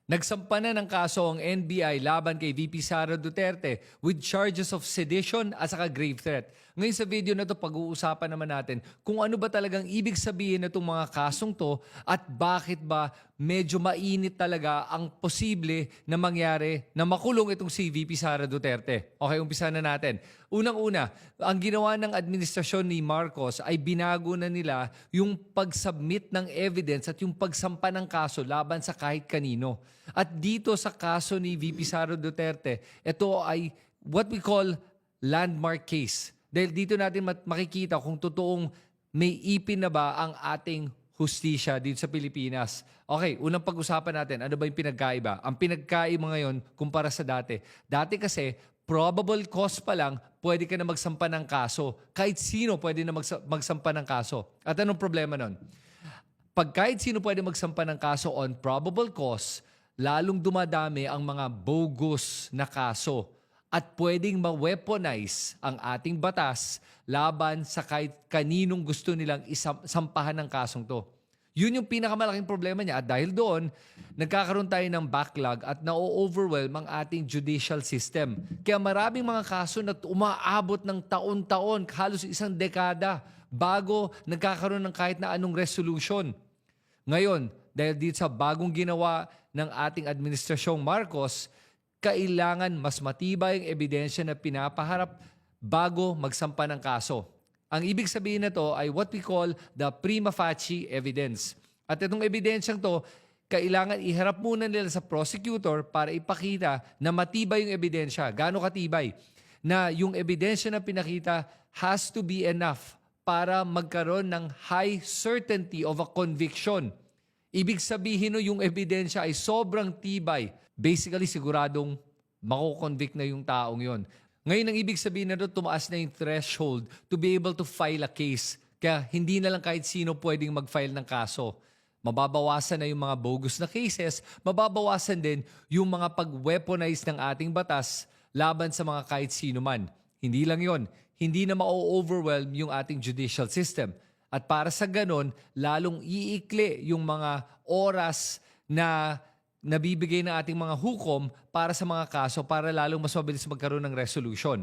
Nagsampa na ng kaso ang NBI laban kay VP Sara Duterte with charges of sedition at saka grave threat. Ngayon sa video na to, pag-uusapan naman natin kung ano ba talagang ibig sabihin na itong mga kasong to at bakit ba medyo mainit talaga ang posible na mangyari na makulong itong si VP Sara Duterte. Okay, umpisa na natin. Unang-una, ang ginawa ng administrasyon ni Marcos ay binago na nila yung pag-submit ng evidence at yung pagsampa ng kaso laban sa kahit kanino. At dito sa kaso ni VP Sara Duterte, ito ay what we call landmark case. Dahil dito natin makikita kung totoong may ipin na ba ang ating hustisya dito sa Pilipinas. Okay, unang pag-usapan natin, ano ba yung pinagkaiba? Ang pinagkaiba ngayon kumpara sa dati. Dati kasi, probable cause pa lang, pwede ka na magsampa ng kaso. Kahit sino pwede na magsampa ng kaso. At anong problema nun? Pag kahit sino pwede magsampa ng kaso on probable cause, lalong dumadami ang mga bogus na kaso at pwedeng ma-weaponize ang ating batas laban sa kahit kaninong gusto nilang sampahan ng kasong to. Yun yung pinakamalaking problema niya at dahil doon, nagkakaroon tayo ng backlog at na-overwhelm ang ating judicial system. Kaya maraming mga kaso na umaabot ng taon-taon, halos isang dekada, bago nagkakaroon ng kahit na anong resolution. Ngayon, dahil dito sa bagong ginawa ng ating administrasyong Marcos, kailangan mas matibay ang ebidensya na pinapaharap bago magsampa ng kaso. Ang ibig sabihin na to ay what we call the prima facie evidence. At itong ebidensyang to, kailangan iharap muna nila sa prosecutor para ipakita na matibay yung ebidensya. Gaano katibay? Na yung ebidensya na pinakita has to be enough para magkaroon ng high certainty of a conviction. Ibig sabihin no, yung ebidensya ay sobrang tibay. Basically, siguradong mako-convict na yung taong yon. Ngayon, ang ibig sabihin na doon, tumaas na yung threshold to be able to file a case. Kaya hindi na lang kahit sino pwedeng mag-file ng kaso. Mababawasan na yung mga bogus na cases, mababawasan din yung mga pag-weaponize ng ating batas laban sa mga kahit sino man. Hindi lang yon, hindi na ma-overwhelm yung ating judicial system. At para sa ganon, lalong iikli yung mga oras na nabibigay ng ating mga hukom para sa mga kaso para lalong mas mabilis magkaroon ng resolution.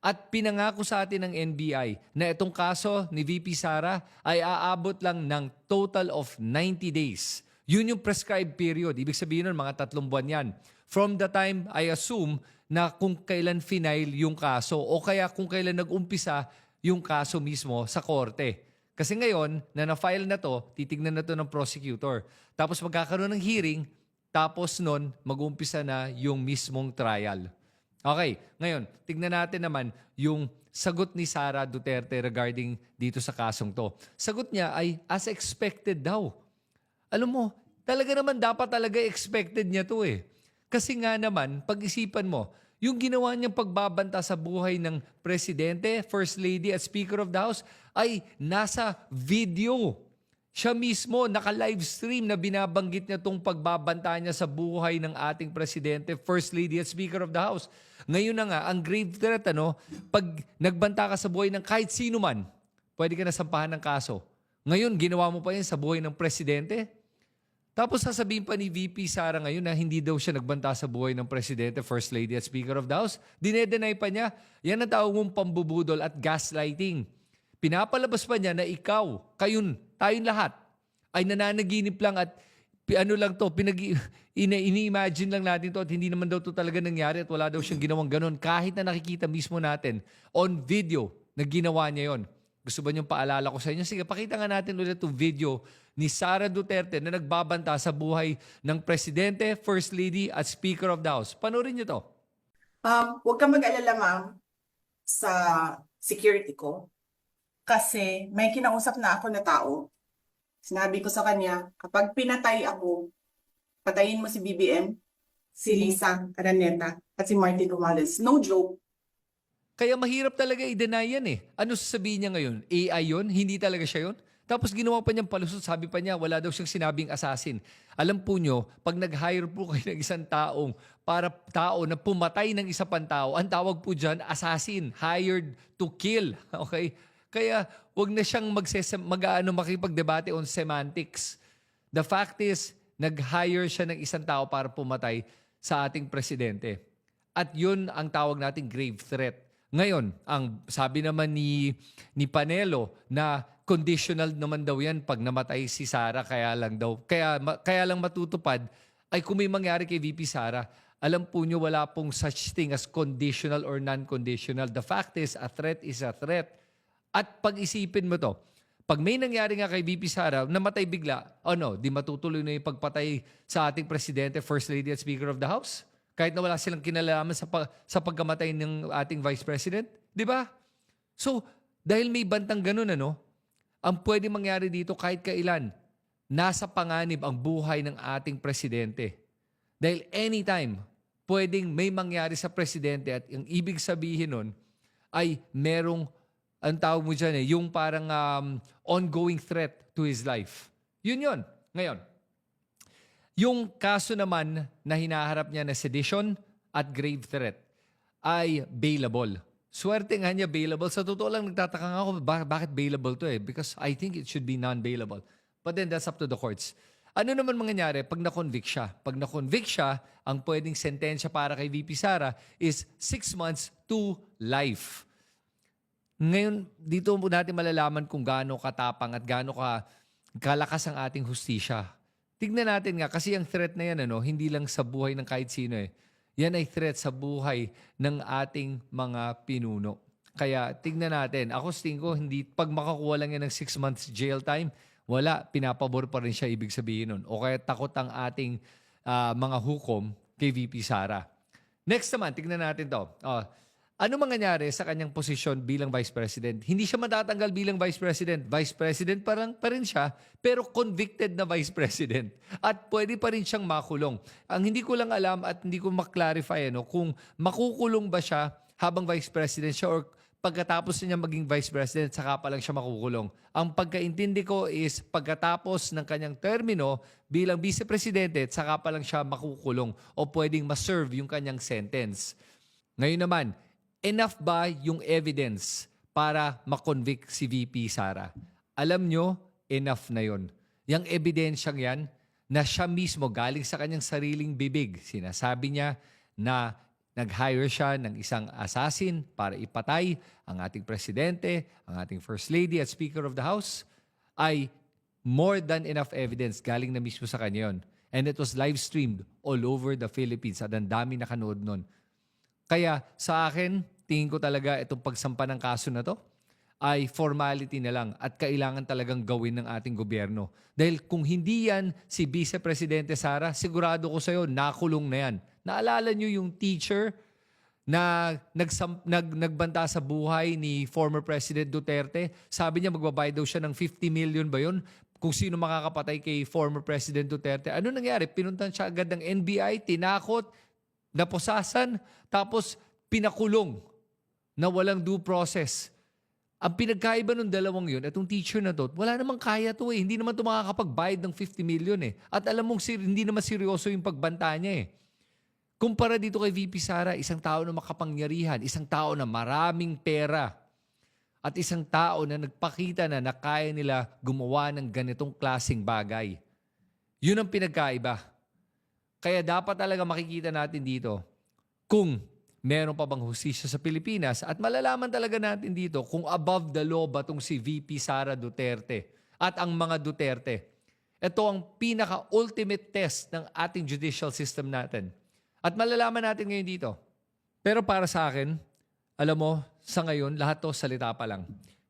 At pinangako sa atin ng NBI na itong kaso ni VP Sara ay aabot lang ng total of 90 days. Yun yung prescribed period. Ibig sabihin nun, mga 3 buwan yan. From the time, I assume, na kung kailan final yung kaso o kaya kung kailan nag-umpisa yung kaso mismo sa korte. Kasi ngayon, na na-file na to, titignan na to ng prosecutor. Tapos magkakaroon ng hearing, tapos nun, mag-umpisa na yung mismong trial. Okay, ngayon, tignan natin naman yung sagot ni Sara Duterte regarding dito sa kasong to. Sagot niya ay as expected daw. Alam mo, talaga naman dapat talaga expected niya to eh. Kasi nga naman, pag-isipan mo, yung ginawa niyang pagbabanta sa buhay ng Presidente, First Lady at Speaker of the House ay nasa video. Siya mismo, naka-live stream na binabanggit niya itong pagbabanta niya sa buhay ng ating Presidente, First Lady at Speaker of the House. Ngayon na nga, ang grave threat, pag nagbanta ka sa buhay ng kahit sino man, pwede ka nasampahan ng kaso. Ngayon, ginawa mo pa yan sa buhay ng Presidente? Tapos sasabihin pa ni VP Sara ngayon na hindi daw siya nagbanta sa buhay ng Presidente, First Lady at Speaker of the House. Dinedenay pa niya. Yan ang tawag mong pambubudol at gaslighting. Pinapalabas pa niya na ikaw, tayong lahat, ay nananaginip lang at ini-imagine lang natin to at hindi naman daw to talaga nangyari at wala daw siyang ginawang ganun kahit na nakikita mismo natin on video na ginawa niya yon. Gusto ba niyong paalala ko sa inyo? Sige, pakita nga natin ulit itong video ni Sara Duterte na nagbabanta sa buhay ng Presidente, First Lady at Speaker of the House. Panoorin niyo to. Huwag kang mag-alala, ma'am, sa security ko. Kasi may kinausap na ako na tao. Sinabi ko sa kanya, kapag pinatay ako, patayin mo si BBM, si Lisa Araneta, at si Martin Romualdez. No joke. Kaya mahirap talaga i-deny yan eh. Ano sasabihin niya ngayon? AI yun? Hindi talaga siya yun? Tapos ginawa pa niyang palusot, sabi pa niya, wala daw siyang sinabing assassin. Alam po nyo, pag nag-hire po kayo ng isang tao na pumatay ng isa pang tao, ang tawag po dyan, assassin, hired to kill. Okay? Kaya wag na siyang makipagdebate on semantics. The fact is, nag-hire siya ng isang tao para pumatay sa ating presidente. At yun ang tawag nating grave threat. Ngayon, ang sabi naman ni Panelo na conditional naman daw yan pag namatay si Sara, kaya lang matutupad ay kung may mangyari kay VP Sara. Alam po nyo, wala pong such thing as conditional or non-conditional. The fact is, a threat is a threat. At pag-isipin mo to, pag may nangyari nga kay VP Sara, namatay bigla, di matutuloy na yung pagpatay sa ating presidente, First Lady at Speaker of the House? Kahit na wala silang kinalaman sa pagkamatay ng ating Vice President? Di ba? So, dahil may bantang ganun, ang pwede mangyari dito kahit kailan, nasa panganib ang buhay ng ating presidente. Dahil anytime, pwedeng may mangyari sa presidente at ang ibig sabihin nun ay merong, ang tawag mo dyan yung parang ongoing threat to his life. Yun. Ngayon, yung kaso naman na hinaharap niya na sedition at grave threat ay bailable. Swerte nga niya bailable. Sa totoo lang, nagtataka nga ako, bakit bailable to Because I think it should be non-bailable. But then that's up to the courts. Ano naman mangyayari pag na-convict siya? Pag na-convict siya, ang pwedeng sentensya para kay VP Sara is 6 months to life. Ngayon, dito natin malalaman kung gaano katapang at gaano kalakas ang ating hustisya. Tignan natin nga, kasi ang threat na yan, hindi lang sa buhay ng kahit sino Yan ay threat sa buhay ng ating mga pinuno. Kaya tignan natin, ako tingin ko, pag makakuha lang yan ng 6 months jail time, wala, pinapabor pa rin siya, ibig sabihin nun. O kaya takot ang ating mga hukom kay VP Sara. Next naman, tignan natin to. Ano mangyayari sa kanyang posisyon bilang Vice President? Hindi siya matatanggal bilang Vice President. Vice President pa rin siya, pero convicted na Vice President. At pwede pa rin siyang makulong. Ang hindi ko lang alam at hindi ko maklarify kung makukulong ba siya habang Vice President siya or pagkatapos niya maging Vice President, saka pa lang siya makukulong. Ang pagkaintindi ko is pagkatapos ng kanyang termino bilang Vice Presidente, saka pa lang siya makukulong o pwedeng ma-serve yung kanyang sentence. Ngayon naman, enough ba yung evidence para makonvict si VP Sara? Alam nyo, enough na yon. Yung ebidensyang yan, na siya mismo galing sa kanyang sariling bibig. Sinasabi niya na nag-hire siya ng isang assassin para ipatay ang ating presidente, ang ating First Lady at Speaker of the House, ay more than enough evidence galing na mismo sa kanya yun. And it was live-streamed all over the Philippines at ang dami nakanood nun. Kaya sa akin, tingin ko talaga itong pagsampa ng kaso na to ay formality na lang at kailangan talagang gawin ng ating gobyerno. Dahil kung hindi yan si Vice Presidente Sara, sigurado ko sa'yo, nakulong na yan. Naalala nyo yung teacher na nagbanta sa buhay ni former President Duterte? Sabi niya magbabayad daw siya ng 50 million ba yun? Kung sino makakapatay kay former President Duterte. Ano nangyari? Pinuntan siya agad ng NBI, tinakot, napusasan, tapos pinakulong na walang due process. Ang pinagkaiba ng dalawang yun, itong teacher na to, wala namang kaya to Hindi naman ito makakapagbayad ng 50 million At alam mong hindi naman seryoso yung pagbanta niya Kumpara dito kay VP Sara, isang tao na makapangyarihan, isang tao na maraming pera, at isang tao na nagpakita na kaya nila gumawa ng ganitong klaseng bagay. Yun ang pinagkaiba. Kaya dapat talaga makikita natin dito kung meron pa bang hustisya sa Pilipinas at malalaman talaga natin dito kung above the law ba itong si VP Sara Duterte at ang mga Duterte. Ito ang pinaka-ultimate test ng ating judicial system natin. At malalaman natin ngayon dito. Pero para sa akin, alam mo, sa ngayon, lahat to salita pa lang.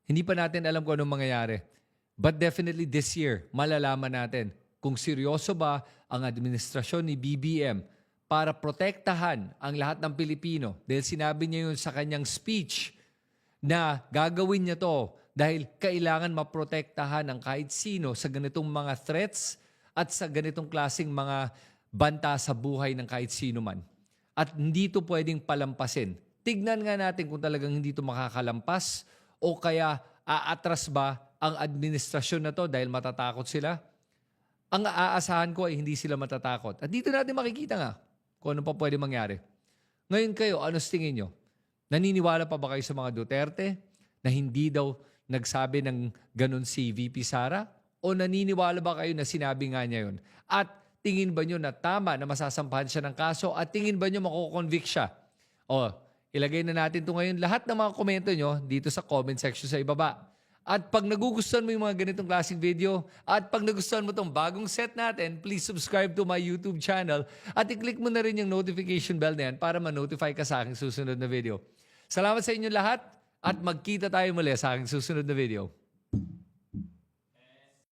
Hindi pa natin alam kung anong mangyayari. But definitely this year, malalaman natin kung seryoso ba ang administrasyon ni BBM para protektahan ang lahat ng Pilipino. Dahil sinabi niya yun sa kanyang speech na gagawin niya to dahil kailangan maprotektahan ang kahit sino sa ganitong mga threats at sa ganitong klaseng mga banta sa buhay ng kahit sino man. At hindi ito pwedeng palampasin. Tignan nga natin kung talagang hindi ito makakalampas o kaya aatras ba ang administrasyon na to dahil matatakot sila. Ang aasahan ko ay hindi sila matatakot. At dito natin makikita nga kung ano pa pwede mangyari. Ngayon kayo, ano tingin nyo? Naniniwala pa ba kayo sa mga Duterte na hindi daw nagsabi ng ganun si VP Sara? O naniniwala ba kayo na sinabi nga niya yun? At tingin ba nyo na tama na masasampahan siya ng kaso at tingin ba nyo makukonvict siya? O, ilagay na natin ito ngayon lahat ng mga komento nyo dito sa comment section sa ibaba. At pag nagugustuhan mo yung mga ganitong klaseng video at pag nagustuhan mo itong bagong set natin, please subscribe to my YouTube channel at i-click mo na rin yung notification bell na yan para ma-notify ka sa aking susunod na video. Salamat sa inyo lahat at magkita tayo muli sa aking susunod na video.